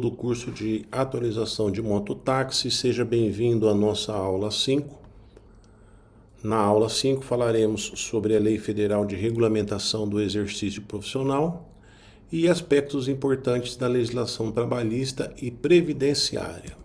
do curso de atualização de mototáxi, seja bem-vindo à nossa aula 5. Na aula 5 falaremos sobre a Lei Federal de Regulamentação do Exercício Profissional e aspectos importantes da legislação trabalhista e previdenciária.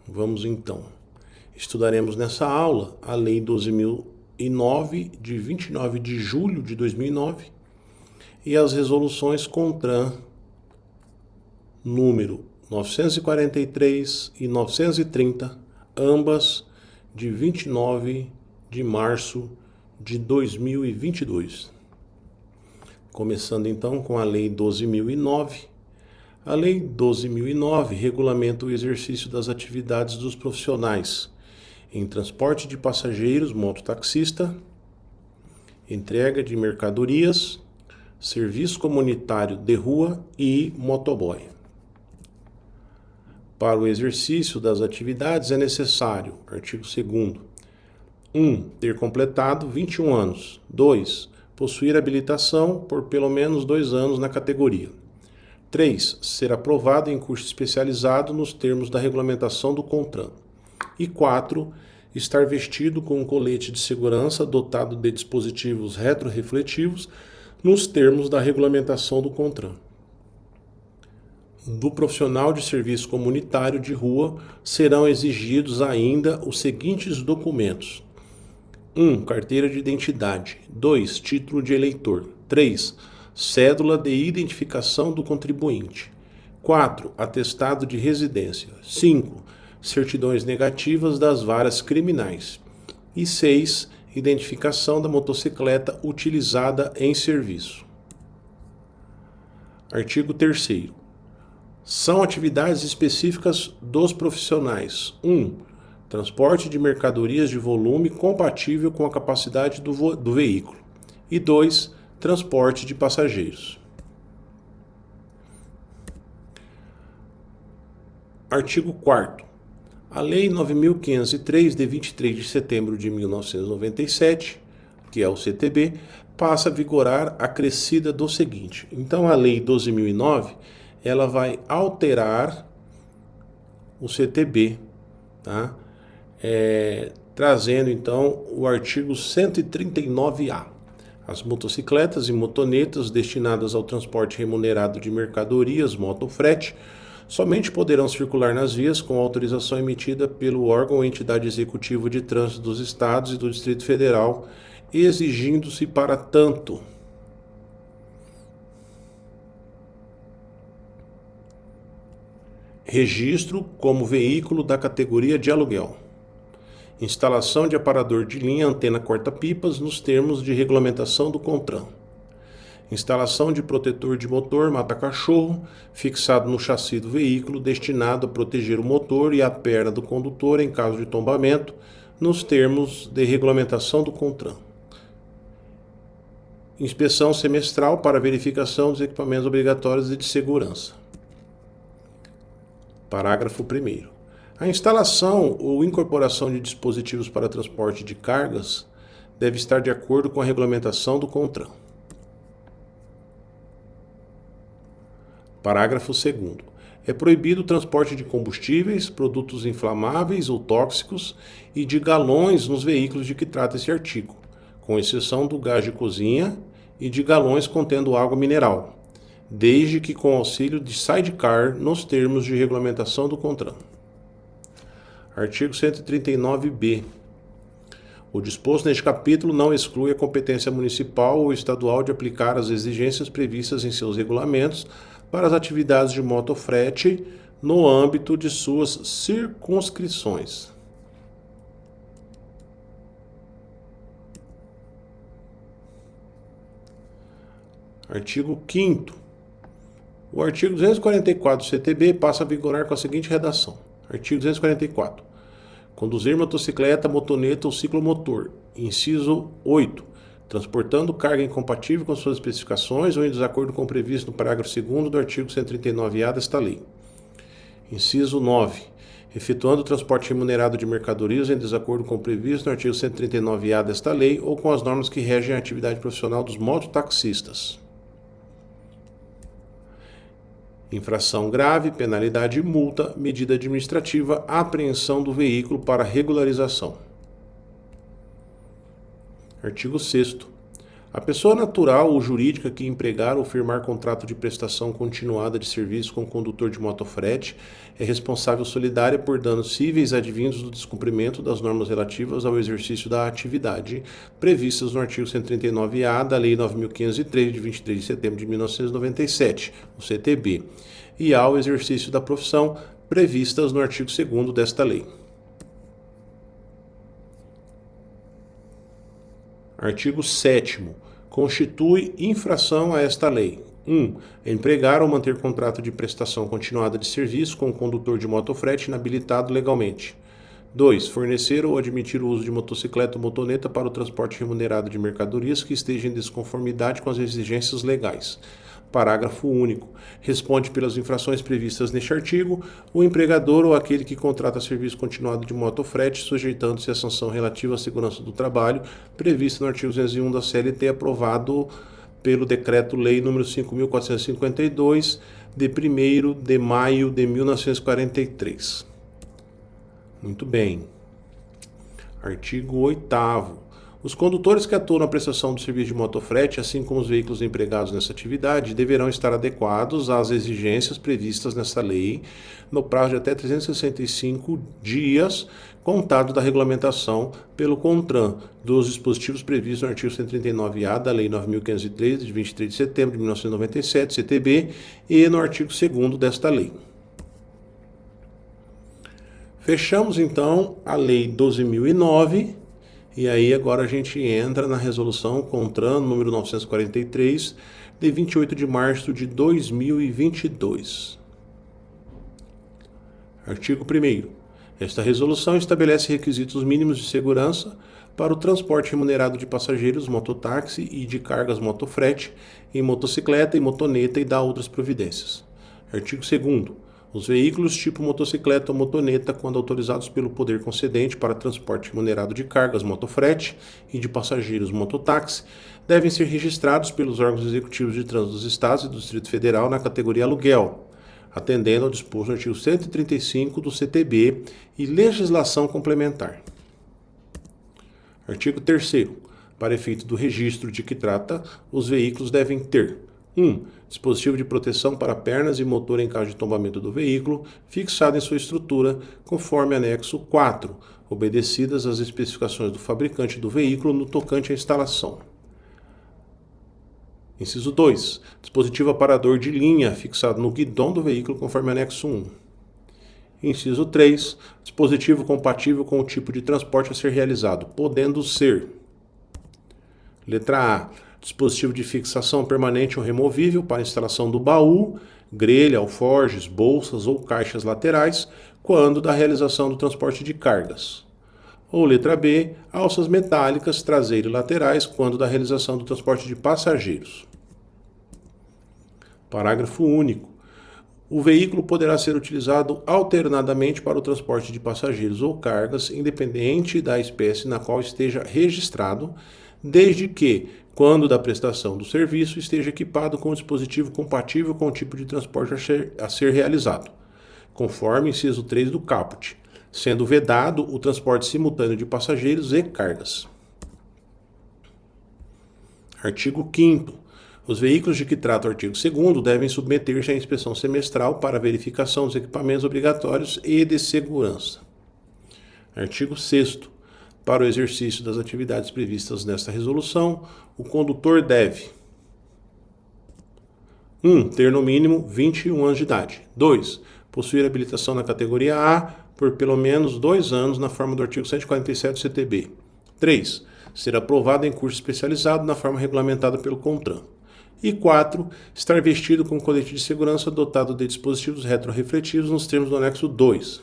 Vamos então. Estudaremos nessa aula a Lei 12.009, de 29 de julho de 2009, e as resoluções CONTRAN número 943 e 930, ambas de 29 de março de 2022. Começando então com a Lei 12.009. A Lei 12.009 regulamenta o exercício das atividades dos profissionais em transporte de passageiros, mototaxista, entrega de mercadorias, serviço comunitário de rua e motoboy. Para o exercício das atividades é necessário, artigo 2º, 1. Ter completado 21 anos. 2. Possuir habilitação por pelo menos 2 anos na categoria. 3. Ser aprovado em curso especializado nos termos da regulamentação do CONTRAN. E 4. Estar vestido com um colete de segurança dotado de dispositivos retrorefletivos nos termos da regulamentação do CONTRAN. Do profissional de serviço comunitário de rua serão exigidos ainda os seguintes documentos: 1. Carteira de identidade. 2. Título de eleitor. 3. Cédula de identificação do contribuinte. 4. Atestado de residência. 5. Certidões negativas das varas criminais. E 6. Identificação da motocicleta utilizada em serviço. Artigo 3º. São atividades específicas dos profissionais. 1. Transporte de mercadorias de volume compatível com a capacidade do veículo. E 2. Transporte de passageiros. Artigo 4º. A Lei 9.503, de 23 de setembro de 1997, que é o CTB, passa a vigorar acrescida do seguinte. Então, a Lei 12.009, ela vai alterar o CTB, tá? Trazendo, então, o artigo 139A. As motocicletas e motonetas destinadas ao transporte remunerado de mercadorias, motofrete, somente poderão circular nas vias com autorização emitida pelo órgão ou entidade executiva de trânsito dos Estados e do Distrito Federal, exigindo-se para tanto registro como veículo da categoria de aluguel, instalação de aparador de linha antena corta-pipas nos termos de regulamentação do CONTRAN, instalação de protetor de motor mata-cachorro fixado no chassi do veículo destinado a proteger o motor e a perna do condutor em caso de tombamento nos termos de regulamentação do CONTRAN. Inspeção semestral para verificação dos equipamentos obrigatórios e de segurança. Parágrafo 1º. A instalação ou incorporação de dispositivos para transporte de cargas deve estar de acordo com a regulamentação do CONTRAN. Parágrafo 2º. É proibido o transporte de combustíveis, produtos inflamáveis ou tóxicos e de galões nos veículos de que trata esse artigo, com exceção do gás de cozinha e de galões contendo água mineral, desde que com auxílio de sidecar nos termos de regulamentação do CONTRAN. Artigo 139b. O disposto neste capítulo não exclui a competência municipal ou estadual de aplicar as exigências previstas em seus regulamentos para as atividades de motofrete no âmbito de suas circunscrições. Artigo 5º. O artigo 244 do CTB passa a vigorar com a seguinte redação. Artigo 244. Conduzir motocicleta, motoneta ou ciclomotor. Inciso 8. Transportando carga incompatível com suas especificações ou em desacordo com o previsto no parágrafo 2º do artigo 139A desta lei. Inciso 9. Efetuando o transporte remunerado de mercadorias em desacordo com o previsto no artigo 139A desta lei ou com as normas que regem a atividade profissional dos mototaxistas. Infração grave, penalidade, multa, medida administrativa, apreensão do veículo para regularização. Artigo 6º. A pessoa natural ou jurídica que empregar ou firmar contrato de prestação continuada de serviço com condutor de motofrete é responsável solidária por danos cíveis advindos do descumprimento das normas relativas ao exercício da atividade previstas no artigo 139-A da Lei 9.503, de 23 de setembro de 1997, o CTB, e ao exercício da profissão previstas no artigo 2º desta lei. Artigo 7º. Constitui infração a esta lei: 1. Empregar ou manter contrato de prestação continuada de serviço com o condutor de motofrete inabilitado legalmente. 2. Fornecer ou admitir o uso de motocicleta ou motoneta para o transporte remunerado de mercadorias que esteja em desconformidade com as exigências legais. Parágrafo único. Responde pelas infrações previstas neste artigo o empregador ou aquele que contrata serviço continuado de motofrete, sujeitando-se à sanção relativa à segurança do trabalho, prevista no artigo 201 da CLT, aprovado pelo Decreto-Lei nº 5.452, de 1º de maio de 1943. Muito bem. Artigo 8º. Os condutores que atuam na prestação do serviço de motofrete, assim como os veículos empregados nessa atividade, deverão estar adequados às exigências previstas nesta lei no prazo de até 365 dias, contado da regulamentação pelo CONTRAN dos dispositivos previstos no artigo 139-A da Lei 9.503, de 23 de setembro de 1997, CTB, e no artigo 2º desta lei. Fechamos, então, a Lei 12.009, e aí agora a gente entra na resolução CONTRAN número 943, de 28 de março de 2022. Artigo 1º. Esta resolução estabelece requisitos mínimos de segurança para o transporte remunerado de passageiros, mototáxi e de cargas motofrete em motocicleta e motoneta e dá outras providências. Artigo 2º. Os veículos tipo motocicleta ou motoneta, quando autorizados pelo poder concedente para transporte remunerado de cargas motofrete e de passageiros mototáxi, devem ser registrados pelos órgãos executivos de trânsito dos Estados e do Distrito Federal na categoria aluguel, atendendo ao disposto no artigo 135 do CTB e legislação complementar. Artigo 3º. Para efeito do registro de que trata, os veículos devem ter: 1. Dispositivo de proteção para pernas e motor em caso de tombamento do veículo, fixado em sua estrutura, conforme anexo 4, obedecidas as especificações do fabricante do veículo no tocante à instalação. Inciso 2. Dispositivo aparador de linha, fixado no guidão do veículo, conforme anexo 1. Inciso 3. Dispositivo compatível com o tipo de transporte a ser realizado, podendo ser: letra A. Dispositivo de fixação permanente ou removível para instalação do baú, grelha, alforjes, bolsas ou caixas laterais, quando da realização do transporte de cargas. Ou letra B, alças metálicas traseira e laterais, quando da realização do transporte de passageiros. Parágrafo único. O veículo poderá ser utilizado alternadamente para o transporte de passageiros ou cargas, independente da espécie na qual esteja registrado, desde que, quando da prestação do serviço, esteja equipado com um dispositivo compatível com o tipo de transporte a ser realizado, conforme inciso 3 do caput, sendo vedado o transporte simultâneo de passageiros e cargas. Artigo 5º. Os veículos de que trata o artigo 2º devem submeter-se à inspeção semestral para verificação dos equipamentos obrigatórios e de segurança. Artigo 6º. Para o exercício das atividades previstas nesta resolução, o condutor deve: 1. Ter no mínimo 21 anos de idade. 2. Possuir habilitação na categoria A por pelo menos 2 anos na forma do artigo 147 do CTB. 3. Ser aprovado em curso especializado na forma regulamentada pelo CONTRAN. E 4. Estar vestido com colete de segurança dotado de dispositivos retrorefletivos nos termos do anexo 2.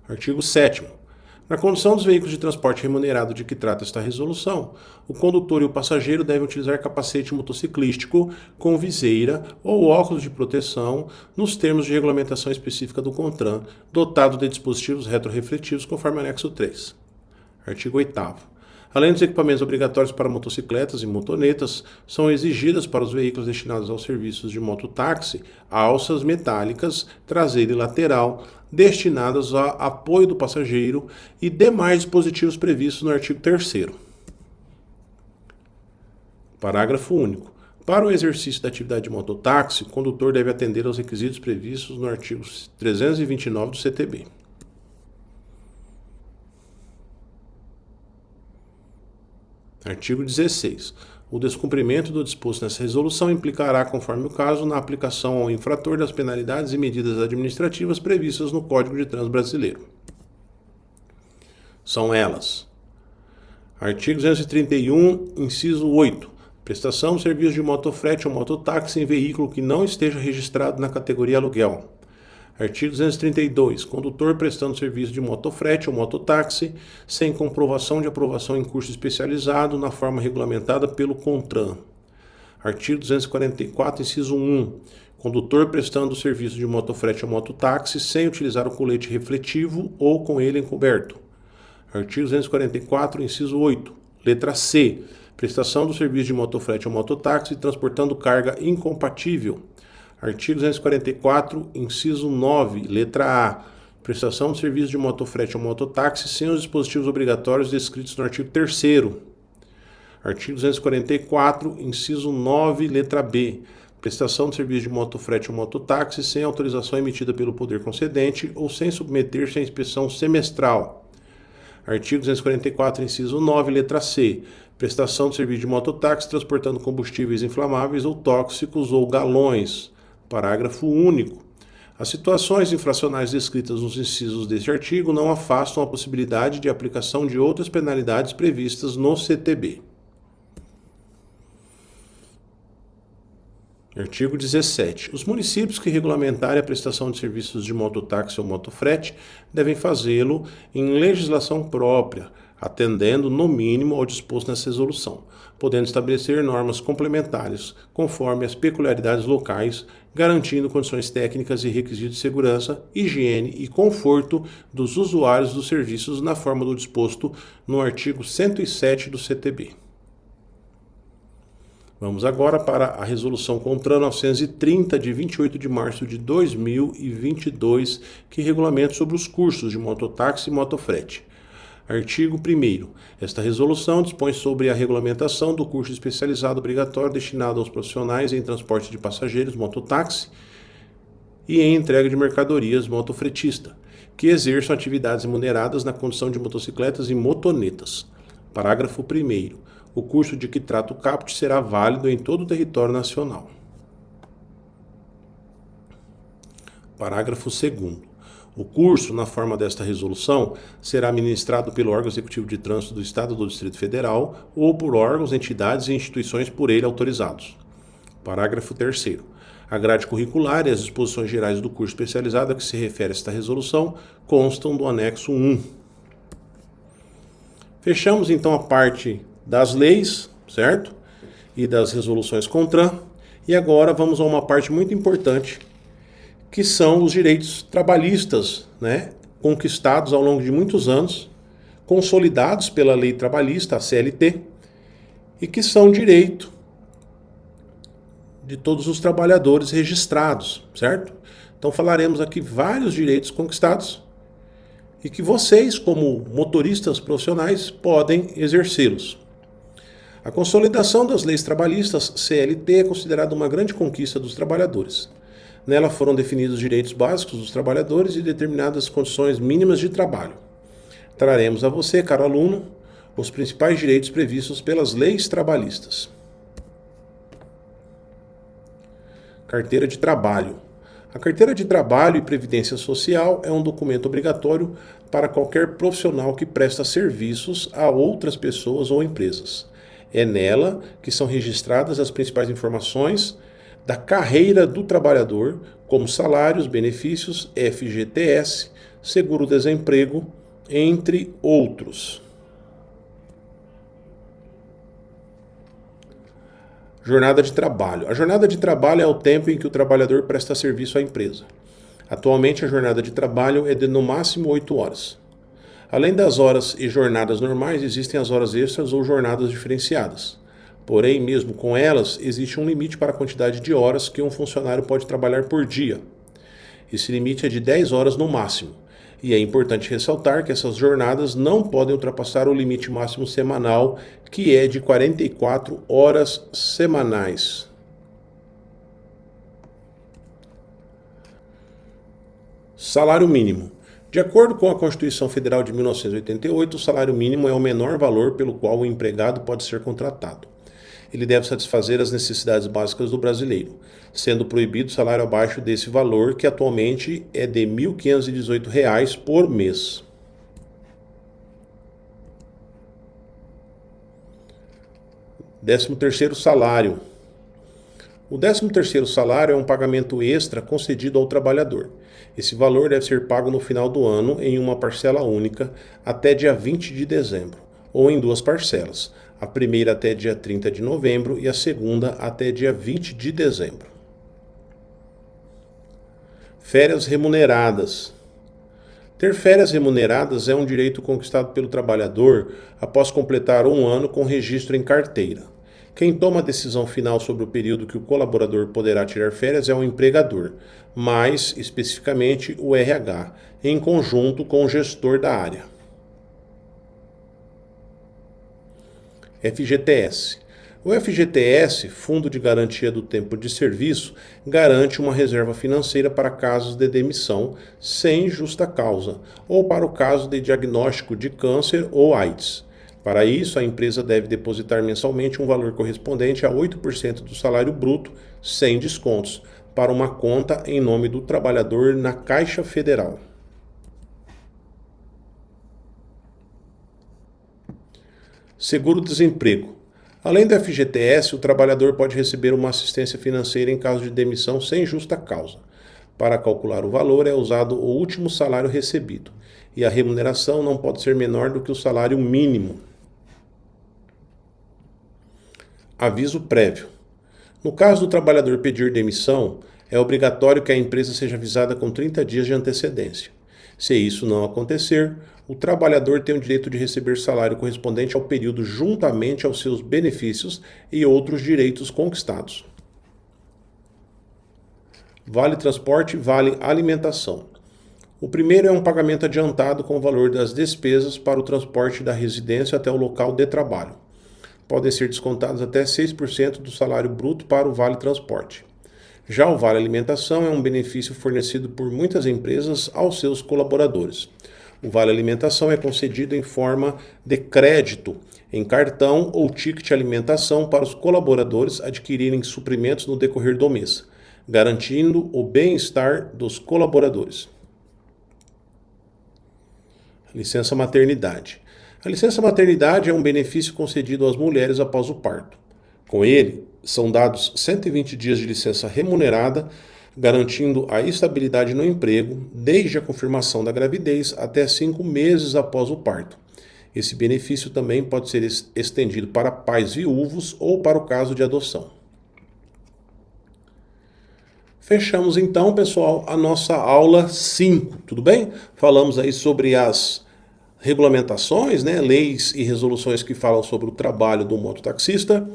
Artigo 7º. Na condução dos veículos de transporte remunerado de que trata esta resolução, o condutor e o passageiro devem utilizar capacete motociclístico com viseira ou óculos de proteção nos termos de regulamentação específica do CONTRAN, dotado de dispositivos retrorefletivos conforme anexo 3. Artigo 8º. Além dos equipamentos obrigatórios para motocicletas e motonetas, são exigidas para os veículos destinados aos serviços de mototáxi alças metálicas, traseira e lateral, destinadas a apoio do passageiro e demais dispositivos previstos no artigo 3º. Parágrafo único. Para o exercício da atividade de mototáxi, o condutor deve atender aos requisitos previstos no artigo 329 do CTB. Artigo 16. O descumprimento do disposto nessa resolução implicará, conforme o caso, na aplicação ao infrator das penalidades e medidas administrativas previstas no Código de Trânsito Brasileiro. São elas: artigo 231, inciso 8. Prestação de serviço de motofrete ou mototáxi em veículo que não esteja registrado na categoria aluguel. Artigo 232. Condutor prestando serviço de motofrete ou mototáxi sem comprovação de aprovação em curso especializado na forma regulamentada pelo CONTRAN. Artigo 244, inciso 1. Condutor prestando serviço de motofrete ou mototáxi sem utilizar o colete refletivo ou com ele encoberto. Artigo 244, inciso 8. Letra C. Prestação do serviço de motofrete ou mototáxi transportando carga incompatível. Artigo 244, inciso 9, letra A. Prestação de serviço de motofrete ou mototáxi sem os dispositivos obrigatórios descritos no artigo 3º. Artigo 244, inciso 9, letra B. Prestação de serviço de motofrete ou mototáxi sem autorização emitida pelo poder concedente ou sem submeter-se à inspeção semestral. Artigo 244, inciso 9, letra C. Prestação de serviço de mototáxi transportando combustíveis inflamáveis ou tóxicos ou galões. Parágrafo único. As situações infracionais descritas nos incisos deste artigo não afastam a possibilidade de aplicação de outras penalidades previstas no CTB. Artigo 17. Os municípios que regulamentarem a prestação de serviços de mototáxi ou motofrete devem fazê-lo em legislação própria, atendendo, no mínimo, ao disposto nessa resolução, podendo estabelecer normas complementares, conforme as peculiaridades locais, garantindo condições técnicas e requisitos de segurança, higiene e conforto dos usuários dos serviços na forma do disposto no artigo 107 do CTB. Vamos agora para a Resolução CONTRAN 930, de 28 de março de 2022, que regulamenta sobre os cursos de mototáxi e motofrete. Artigo 1º. Esta resolução dispõe sobre a regulamentação do curso especializado obrigatório destinado aos profissionais em transporte de passageiros, mototáxi, e em entrega de mercadorias, motofretista, que exerçam atividades remuneradas na condução de motocicletas e motonetas. Parágrafo 1º. O curso de que trata o caput será válido em todo o território nacional. Parágrafo 2º. O curso, na forma desta resolução, será ministrado pelo órgão executivo de trânsito do Estado ou do Distrito Federal ou por órgãos, entidades e instituições por ele autorizados. Parágrafo 3º. A grade curricular e as disposições gerais do curso especializado a que se refere esta resolução constam do anexo 1. Fechamos então a parte das leis, certo? E das resoluções CONTRAN. E agora vamos a uma parte muito importante, que são os direitos trabalhistas, conquistados ao longo de muitos anos, consolidados pela lei trabalhista, a CLT, e que são direito de todos os trabalhadores registrados, certo? Então falaremos aqui vários direitos conquistados e que vocês, como motoristas profissionais, podem exercê-los. A consolidação das leis trabalhistas, CLT, é considerada uma grande conquista dos trabalhadores. Nela foram definidos os direitos básicos dos trabalhadores e determinadas condições mínimas de trabalho. Traremos a você, caro aluno, os principais direitos previstos pelas leis trabalhistas. Carteira de trabalho. A carteira de trabalho e previdência social é um documento obrigatório para qualquer profissional que presta serviços a outras pessoas ou empresas. É nela que são registradas as principais informações da carreira do trabalhador, como salários, benefícios, FGTS, seguro-desemprego, entre outros. Jornada de trabalho. A jornada de trabalho é o tempo em que o trabalhador presta serviço à empresa. Atualmente, a jornada de trabalho é de no máximo 8 horas. Além das horas e jornadas normais, existem as horas extras ou jornadas diferenciadas. Porém, mesmo com elas, existe um limite para a quantidade de horas que um funcionário pode trabalhar por dia. Esse limite é de 10 horas no máximo. E é importante ressaltar que essas jornadas não podem ultrapassar o limite máximo semanal, que é de 44 horas semanais. Salário mínimo. De acordo com a Constituição Federal de 1988, o salário mínimo é o menor valor pelo qual o empregado pode ser contratado. Ele deve satisfazer as necessidades básicas do brasileiro, sendo proibido o salário abaixo desse valor, que atualmente é de R$ 1.518 por mês. Décimo terceiro salário. O 13º salário é um pagamento extra concedido ao trabalhador. Esse valor deve ser pago no final do ano em uma parcela única até dia 20 de dezembro, ou em duas parcelas, a primeira até dia 30 de novembro e a segunda até dia 20 de dezembro. Férias remuneradas. Ter férias remuneradas é um direito conquistado pelo trabalhador após completar um ano com registro em carteira. Quem toma a decisão final sobre o período que o colaborador poderá tirar férias é o empregador, mais especificamente o RH, em conjunto com o gestor da área. FGTS. O FGTS, Fundo de Garantia do Tempo de Serviço, garante uma reserva financeira para casos de demissão sem justa causa, ou para o caso de diagnóstico de câncer ou AIDS. Para isso, a empresa deve depositar mensalmente um valor correspondente a 8% do salário bruto, sem descontos, para uma conta em nome do trabalhador na Caixa Federal. Seguro-desemprego. Além do FGTS, o trabalhador pode receber uma assistência financeira em caso de demissão sem justa causa. Para calcular o valor, é usado o último salário recebido, e a remuneração não pode ser menor do que o salário mínimo. Aviso prévio. No caso do trabalhador pedir demissão, é obrigatório que a empresa seja avisada com 30 dias de antecedência. Se isso não acontecer, o trabalhador tem o direito de receber salário correspondente ao período juntamente aos seus benefícios e outros direitos conquistados. Vale transporte, vale alimentação. O primeiro é um pagamento adiantado com o valor das despesas para o transporte da residência até o local de trabalho. Podem ser descontados até 6% do salário bruto para o vale transporte. Já o vale alimentação é um benefício fornecido por muitas empresas aos seus colaboradores. O vale alimentação é concedido em forma de crédito, em cartão ou ticket alimentação para os colaboradores adquirirem suprimentos no decorrer do mês, garantindo o bem-estar dos colaboradores. Licença maternidade. A licença maternidade é um benefício concedido às mulheres após o parto. Com ele, são dados 120 dias de licença remunerada, garantindo a estabilidade no emprego, desde a confirmação da gravidez até 5 meses após o parto. Esse benefício também pode ser estendido para pais viúvos ou para o caso de adoção. Fechamos então, pessoal, a nossa aula 5, tudo bem? Falamos aí sobre as regulamentações, leis e resoluções que falam sobre o trabalho do mototaxista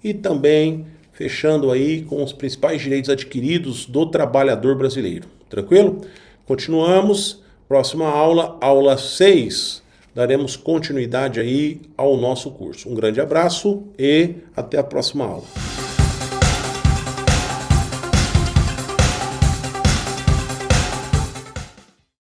e também fechando aí com os principais direitos adquiridos do trabalhador brasileiro. Tranquilo? Continuamos. Próxima aula, aula 6. Daremos continuidade aí ao nosso curso. Um grande abraço e até a próxima aula.